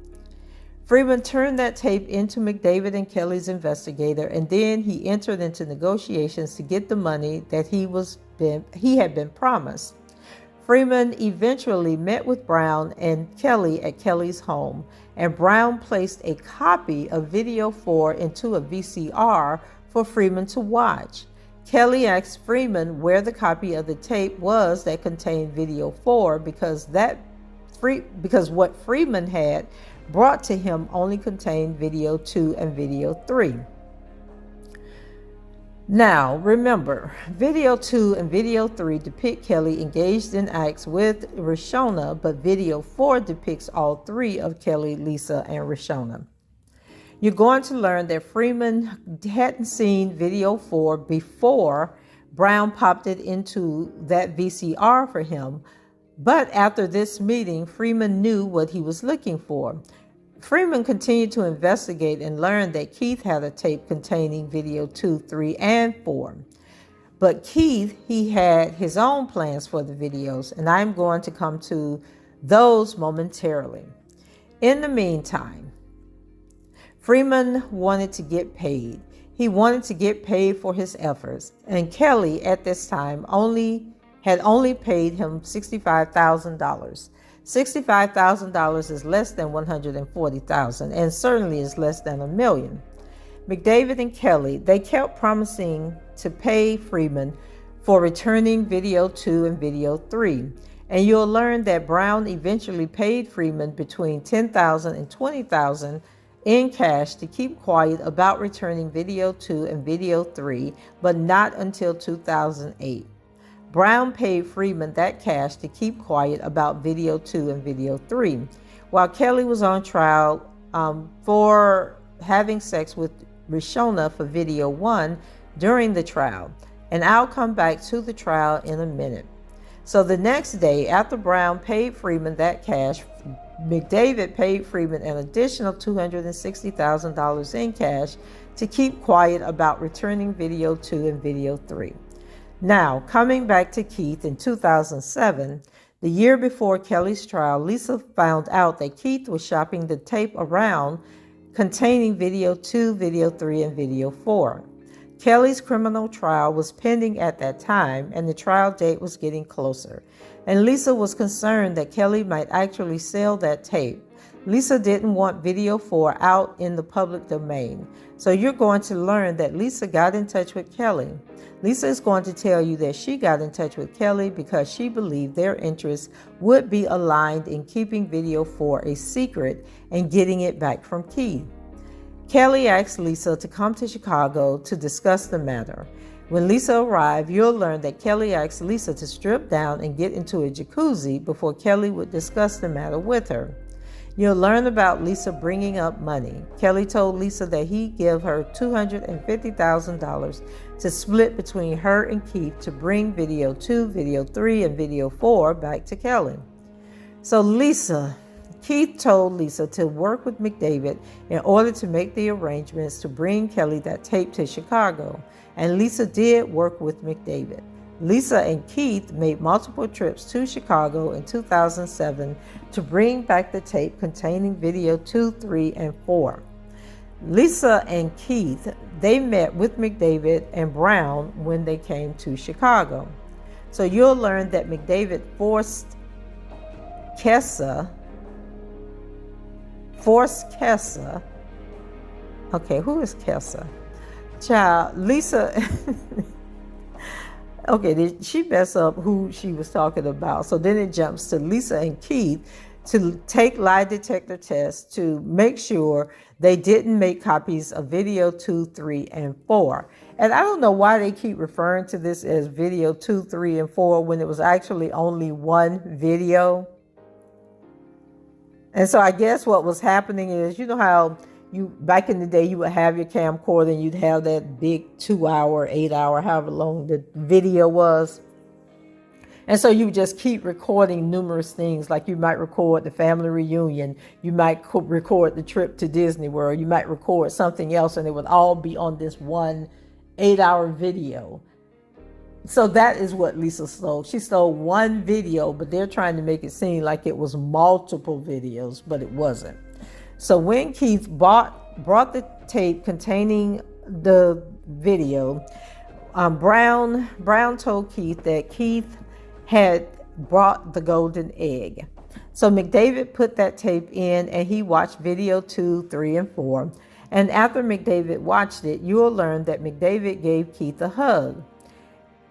Freeman turned that tape into McDavid and Kelly's investigator, and then he entered into negotiations to get the money that he had been promised. Freeman eventually met with Brown and Kelly at Kelly's home, and Brown placed a copy of video 4 into a VCR for Freeman to watch. Kelly asked Freeman where the copy of the tape was that contained video 4 because what Freeman had brought to him only contained video 2 and video 3. Now, remember, video 2 and video 3 depict Kelly engaged in acts with Rishona, but video 4 depicts all three of Kelly, Lisa, and Rishona. You're going to learn that Freeman hadn't seen video 4 before Brown popped it into that VCR for him, but after this meeting, Freeman knew what he was looking for. Freeman continued to investigate and learned that Keith had a tape containing video 2, 3, and 4. But Keith, he had his own plans for the videos, and I'm going to come to those momentarily. In the meantime, Freeman wanted to get paid. He wanted to get paid for his efforts, and Kelly at this time had only paid him $65,000. $65,000 is less than $140,000 and certainly is less than $1 million. McDavid and Kelly, they kept promising to pay Freeman for returning video 2 and video 3. And you'll learn that Brown eventually paid Freeman between $10,000 and $20,000 in cash to keep quiet about returning video 2 and video 3, but not until 2008. Brown paid Freeman that cash to keep quiet about video 2 and video 3, while Kelly was on trial for having sex with Rishona for video 1 during the trial. And I'll come back to the trial in a minute. So the next day, after Brown paid Freeman that cash, McDavid paid Freeman an additional $260,000 in cash to keep quiet about returning video 2 and video 3. Now, coming back to Keith in 2007, the year before Kelly's trial, Lisa found out that Keith was shopping the tape around containing video 2, video 3, and video 4. Kelly's criminal trial was pending at that time, and the trial date was getting closer. And Lisa was concerned that Kelly might actually sell that tape. Lisa didn't want video 4 out in the public domain. So you're going to learn that Lisa got in touch with Kelly. Lisa is going to tell you that she got in touch with Kelly because she believed their interests would be aligned in keeping video 4 a secret and getting it back from Keith. Kelly asked Lisa to come to Chicago to discuss the matter. When Lisa arrived, you'll learn that Kelly asked Lisa to strip down and get into a jacuzzi before Kelly would discuss the matter with her. You'll learn about Lisa bringing up money. Kelly told Lisa that he'd give her $250,000 to split between her and Keith to bring video 2, video 3, and video 4 back to Kelly. So Keith told Lisa to work with McDavid in order to make the arrangements to bring Kelly that tape to Chicago. And Lisa did work with McDavid. Lisa and Keith made multiple trips to Chicago in 2007 to bring back the tape containing video 2, 3, and 4. Lisa and Keith, they met with McDavid and Brown when they came to Chicago. So you'll learn that McDavid forced Kessa. Okay, who is Kessa? Child, Lisa. Okay, did she mess up who she was talking about? So then it jumps to Lisa and Keith to take lie detector tests to make sure they didn't make copies of video 2, 3, and 4. And I don't know why they keep referring to this as video 2, 3, and 4 when it was actually only one video. And so I guess what was happening is, you know how back in the day, you would have your camcorder and you'd have that big 2-hour, 8-hour, however long the video was. And so you would just keep recording numerous things, like you might record the family reunion, you might record the trip to Disney World, you might record something else, and it would all be on this one 8-hour video. So that is what Lisa stole. She stole one video, but they're trying to make it seem like it was multiple videos, but it wasn't. So when Keith brought the tape containing the video, Brown told Keith that Keith had brought the golden egg. So McDavid put that tape in and he watched video 2, 3, and 4. And after McDavid watched it, you'll learn that McDavid gave Keith a hug.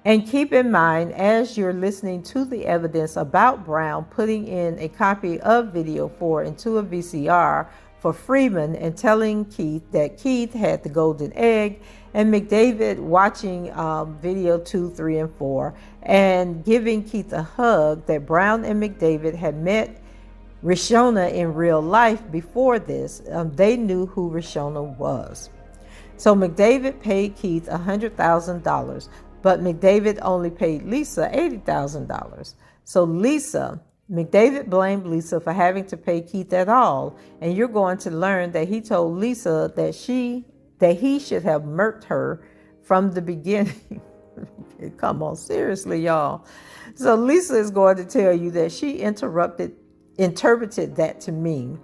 And keep in mind, as you're listening to the evidence about Brown putting in a copy of video 4 into a VCR for Freeman and telling Keith that Keith had the golden egg, and McDavid watching video 2, 3, and 4 and giving Keith a hug, that Brown and McDavid had met Rishona in real life before this. They knew who Rishona was. So McDavid paid Keith $100,000, but McDavid only paid Lisa $80,000. So McDavid blamed Lisa for having to pay Keith at all, and you're going to learn that he told Lisa that he should have murked her from the beginning. Come on, seriously, y'all. So Lisa is going to tell you that she interpreted that to mean,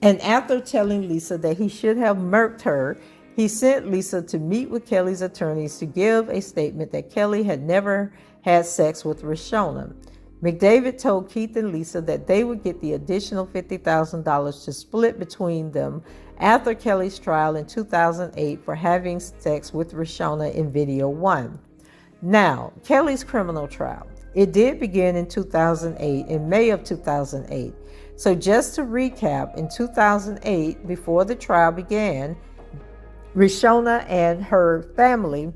and after telling Lisa that he should have murked her, he sent Lisa to meet with Kelly's attorneys to give a statement that Kelly had never had sex with Rishona. McDavid told Keith and Lisa that they would get the additional $50,000 to split between them after Kelly's trial in 2008 for having sex with Rishona in video 1. Now, Kelly's criminal trial. It did begin in 2008, in May of 2008. So just to recap, in 2008, before the trial began, Rishona and her family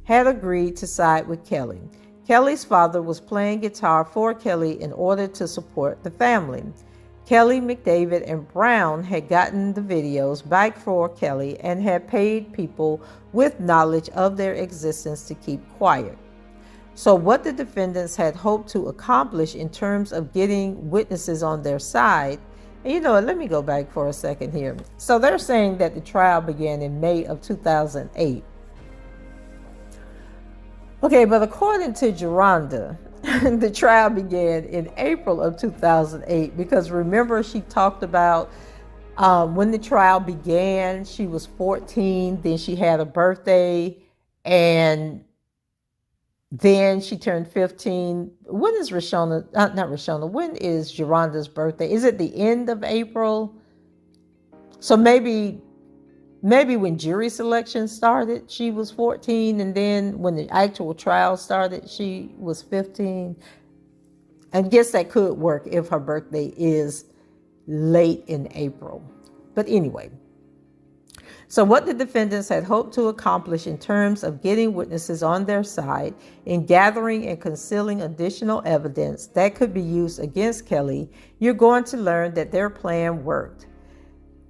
had agreed to side with Kelly. Kelly's father was playing guitar for Kelly in order to support the family. Kelly, McDavid, and Brown had gotten the videos back for Kelly and had paid people with knowledge of their existence to keep quiet. So what the defendants had hoped to accomplish in terms of getting witnesses on their side. And you know what, let me go back for a second here. So they're saying that the trial began in May of 2008. Okay, but according to Geronda, the trial began in April of 2008, because remember she talked about when the trial began, she was 14, then she had a birthday, and then she turned 15. When is Rishona, not Rishona, when is Geronda's birthday? Is it the end of April? So maybe when jury selection started, she was 14, and then when the actual trial started, she was 15. I guess that could work if her birthday is late in April. But anyway, so what the defendants had hoped to accomplish in terms of getting witnesses on their side in gathering and concealing additional evidence that could be used against Kelly, you're going to learn that their plan worked.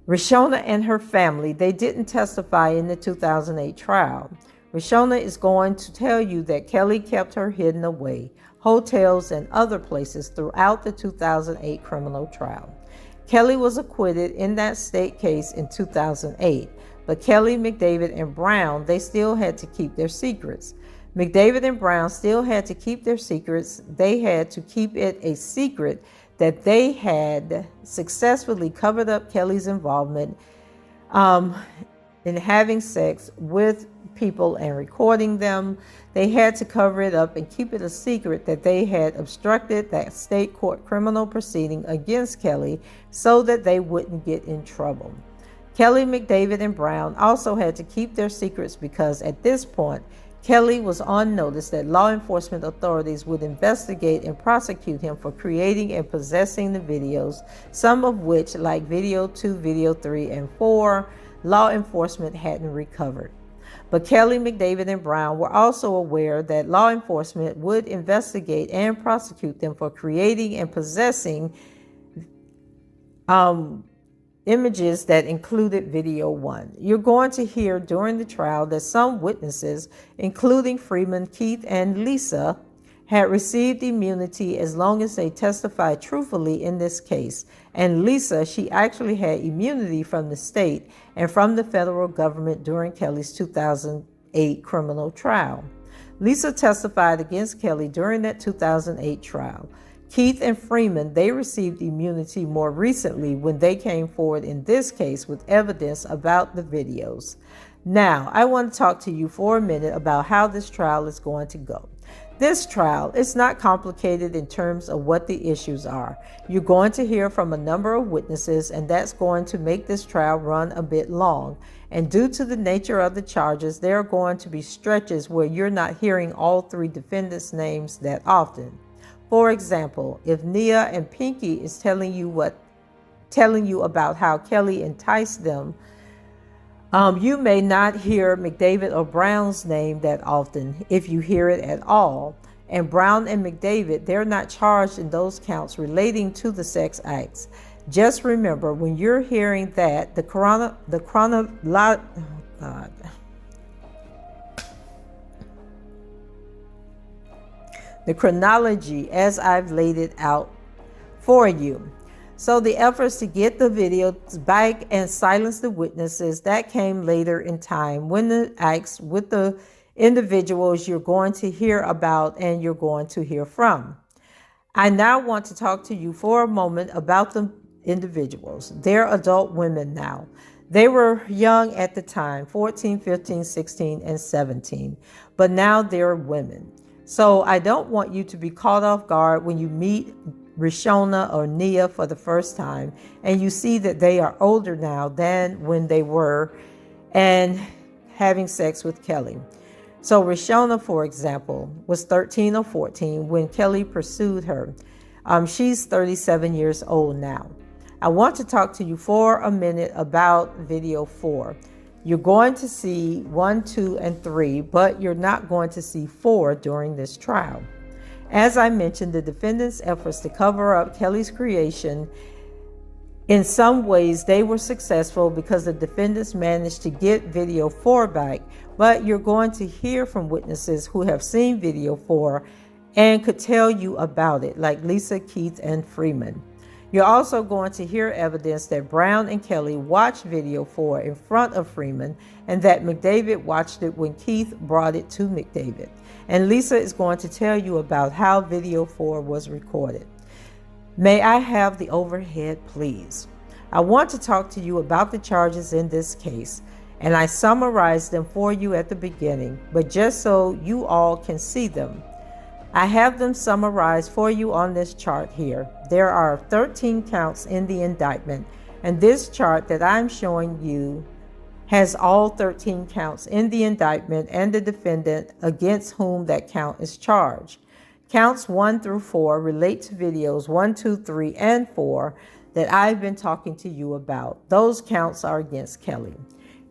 Rishona and her family, they didn't testify in the 2008 trial. Rishona is going to tell you that Kelly kept her hidden away, hotels and other places throughout the 2008 criminal trial. Kelly was acquitted in that state case in 2008, but Kelly, McDavid, and Brown, they still had to keep their secrets. McDavid and Brown still had to keep their secrets. They had to keep it a secret that they had successfully covered up Kelly's involvement in having sex with people and recording them. They had to cover it up and keep it a secret that they had obstructed that state court criminal proceeding against Kelly so that they wouldn't get in trouble. Kelly, McDavid, and Brown also had to keep their secrets because at this point, Kelly was on notice that law enforcement authorities would investigate and prosecute him for creating and possessing the videos, some of which, like video 2, video 3, and 4, law enforcement hadn't recovered. But Kelly, McDavid, and Brown were also aware that law enforcement would investigate and prosecute them for creating and possessing images that included video 1. You're going to hear during the trial that some witnesses, including Freeman, Keith, and Lisa, had received immunity as long as they testified truthfully in this case. And Lisa, she actually had immunity from the state and from the federal government during Kelly's 2008 criminal trial. Lisa testified against Kelly during that 2008 trial. Keith and Freeman, they received immunity more recently when they came forward in this case with evidence about the videos. Now, I want to talk to you for a minute about how this trial is going to go. This trial is not complicated in terms of what the issues are. You're going to hear from a number of witnesses, and that's going to make this trial run a bit long. And due to the nature of the charges, there are going to be stretches where you're not hearing all three defendants' names that often. For example, if Mya and Pinky is telling you about how Kelly enticed them, you may not hear McDavid or Brown's name that often, if you hear it at all. And Brown and McDavid, they're not charged in those counts relating to the sex acts. Just remember, when you're hearing that, the chronology as I've laid it out for you. So the efforts to get the video back and silence the witnesses, that came later in time when the acts with the individuals you're going to hear about and you're going to hear from. I now want to talk to you for a moment about the individuals. They're adult women now. They were young at the time, 14, 15, 16, and 17, but now they're women. So I don't want you to be caught off guard when you meet Rishona or Nia for the first time and you see that they are older now than when they were and having sex with Kelly. So Rishona, for example, was 13 or 14 when Kelly pursued her. She's 37 years old now. I want to talk to you for a minute about video 4. You're going to see 1, 2, and 3, but you're not going to see 4 during this trial. As I mentioned, the defendant's efforts to cover up Kelly's creation, in some ways they were successful because the defendants managed to get video 4 back, but you're going to hear from witnesses who have seen video 4 and could tell you about it, like Lisa, Keith, and Freeman. You're also going to hear evidence that Brown and Kelly watched video 4 in front of Freeman and that McDavid watched it when Keith brought it to McDavid. And Lisa is going to tell you about how video 4 was recorded. May I have the overhead, please? I want to talk to you about the charges in this case, and I summarized them for you at the beginning, but just so you all can see them. I have them summarized for you on this chart here. There are 13 counts in the indictment, and this chart that I'm showing you has all 13 counts in the indictment and the defendant against whom that count is charged. Counts 1 through 4 relate to videos 1, 2, 3, and 4 that I've been talking to you about. Those counts are against Kelly.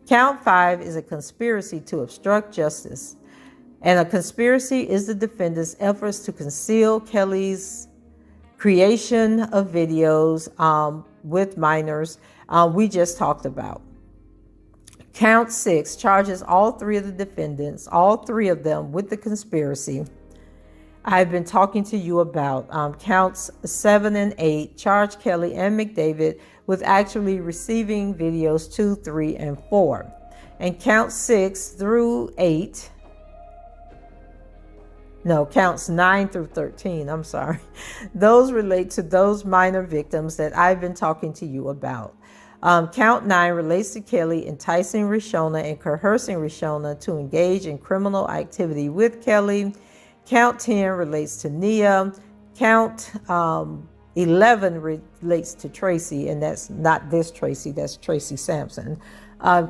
Count 5 is a conspiracy to obstruct justice, and a conspiracy is the defendant's efforts to conceal Kelly's creation of videos with minors we just talked about. Count 6 charges all 3 of the defendants, all 3 of them, with the conspiracy I've been talking to you about. Counts 7 and 8 charge Kelly and McDavid with actually receiving videos 2, 3, and 4. And counts 6 through 8, no, counts 9 through 13, I'm sorry. Those relate to those minor victims that I've been talking to you about. Count 9 relates to Kelly enticing Rishona and coercing Rishona to engage in criminal activity with Kelly. Count 10 relates to Nia. Count 11 relates to Tracy, and that's not this Tracy, that's Tracy Sampson.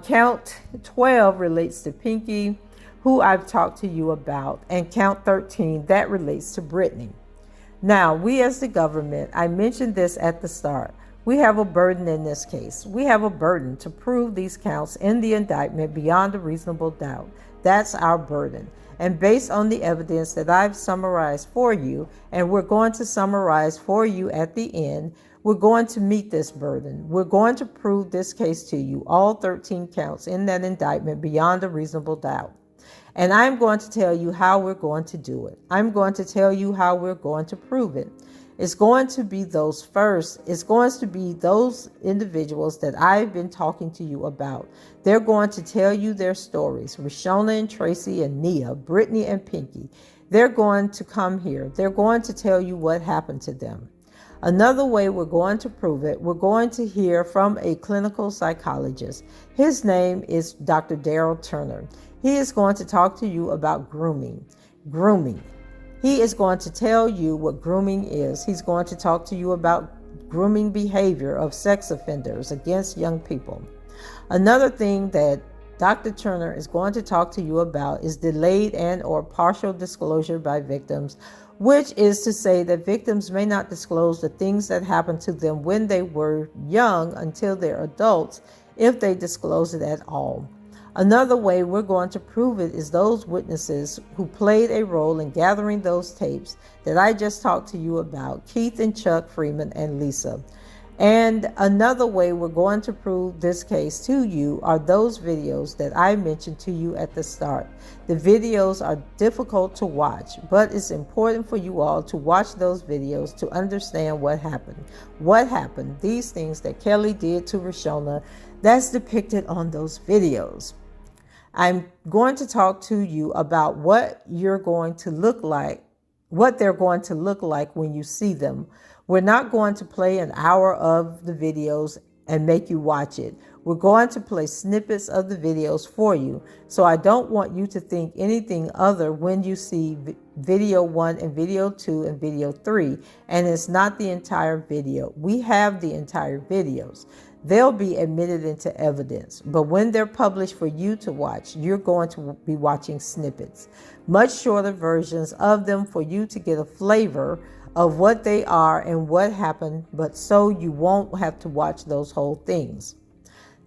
Count 12 relates to Pinky, who I've talked to you about. And count 13, that relates to Brittany. Now, we as the government, I mentioned this at the start, we have a burden in this case. We have a burden to prove these counts in the indictment beyond a reasonable doubt. That's our burden. And based on the evidence that I've summarized for you, and we're going to summarize for you at the end, we're going to meet this burden. We're going to prove this case to you, all 13 counts in that indictment beyond a reasonable doubt. And I'm going to tell you how we're going to do it. I'm going to tell you how we're going to prove it. It's going to be those individuals that I've been talking to you about. They're going to tell you their stories. Rishona and Tracy and Nia, Brittany and Pinky. They're going to come here. They're going to tell you what happened to them. Another way we're going to prove it, we're going to hear from a clinical psychologist. His name is Dr. Daryl Turner. He is going to talk to you about grooming. He is going to tell you what grooming is. He's going to talk to you about grooming behavior of sex offenders against young people. Another thing that Dr. Turner is going to talk to you about is delayed and or partial disclosure by victims, which is to say that victims may not disclose the things that happened to them when they were young until they're adults, if they disclose it at all. Another way we're going to prove it is those witnesses who played a role in gathering those tapes that I just talked to you about, Keith and Chuck Freeman and Lisa. And another way we're going to prove this case to you are those videos that I mentioned to you at the start. The videos are difficult to watch, but it's important for you all to watch those videos to understand what happened. What happened, these things that Kelly did to Rashona, that's depicted on those videos. I'm going to talk to you about what you're going to look like, what they're going to look like when you see them. We're not going to play an hour of the videos and make you watch it. We're going to play snippets of the videos for you. So I don't want you to think anything other when you see video 1 and video 2 and video 3. And it's not the entire video. We have the entire videos. They'll be admitted into evidence, but when they're published for you to watch, you're going to be watching snippets, much shorter versions of them for you to get a flavor of what they are and what happened, but so you won't have to watch those whole things.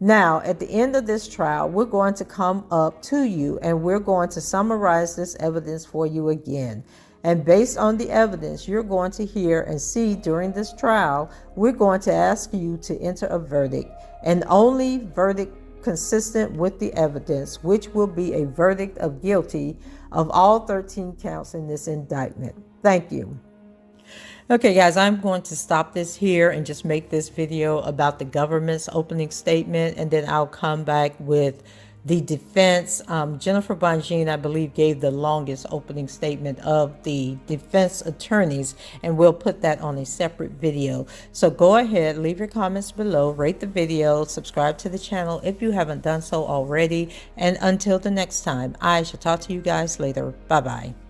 Now, at the end of this trial, we're going to come up to you and we're going to summarize this evidence for you again. And based on the evidence you're going to hear and see during this trial, we're going to ask you to enter a verdict, and only verdict consistent with the evidence, which will be a verdict of guilty of all 13 counts in this indictment. Thank you. Okay, guys, I'm going to stop this here and just make this video about the government's opening statement, and then I'll come back with the defense. Jennifer Bongine, I believe, gave the longest opening statement of the defense attorneys, and we'll put that on a separate video. So go ahead, leave your comments below, rate the video, subscribe to the channel if you haven't done so already. And until the next time, I shall talk to you guys later. Bye-bye.